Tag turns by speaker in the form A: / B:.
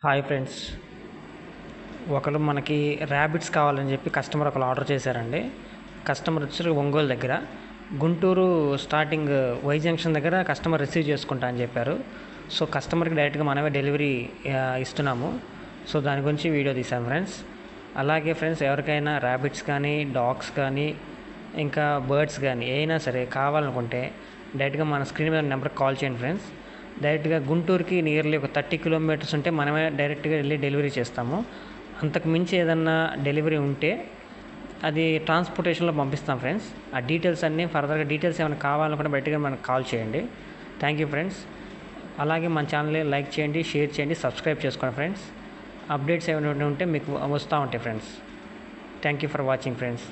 A: Hi friends. ఒకరు మనకి rabbits కావాలని చెప్పి కస్టమర్ ఒకరు ఆర్డర్ చేశారండి. కస్టమర్ వచ్చి ఒంగోలు దగ్గర, గుంటూరు స్టార్టింగ్ వై జంక్షన్ దగ్గర కస్టమర్ రిసీవ్ చేసుకుంటా అని చెప్పారు. సో కస్టమర్కి డైరెక్ట్గా మనమే డెలివరీ ఇస్తున్నాము. సో దాని గురించి వీడియో తీసాం ఫ్రెండ్స్. అలాగే ఫ్రెండ్స్, ఎవరికైనా ర్యాబిట్స్ కానీ, డాగ్స్ కానీ, ఇంకా బర్డ్స్ కానీ ఏమైనా సరే కావాలనుకుంటే డైరెక్ట్గా మన స్క్రీన్ మీద నెంబర్కి కాల్ చేయండి ఫ్రెండ్స్. డైరెక్ట్గా గుంటూరుకి నియర్లీ ఒక 30 కిలోమీటర్స్ ఉంటే మనమే డైరెక్ట్గా వెళ్ళి డెలివరీ చేస్తాము. అంతకు మించి ఏదన్నా డెలివరీ ఉంటే అది ట్రాన్స్పోర్టేషన్లో పంపిస్తాం ఫ్రెండ్స్. ఆ డీటెయిల్స్ అన్నీ ఫర్దర్గా డీటెయిల్స్ ఏమైనా కావాలనుకుంటే బయటగా మనకు కాల్ చేయండి. Thank you friends. అలాగే మన ఛానల్ని లైక్ చేయండి, షేర్ చేయండి, సబ్స్క్రైబ్ చేసుకోండి ఫ్రెండ్స్. అప్డేట్స్ ఏమైనా ఉంటే మీకు వస్తూ ఉంటాయి friends. Thank you for watching friends.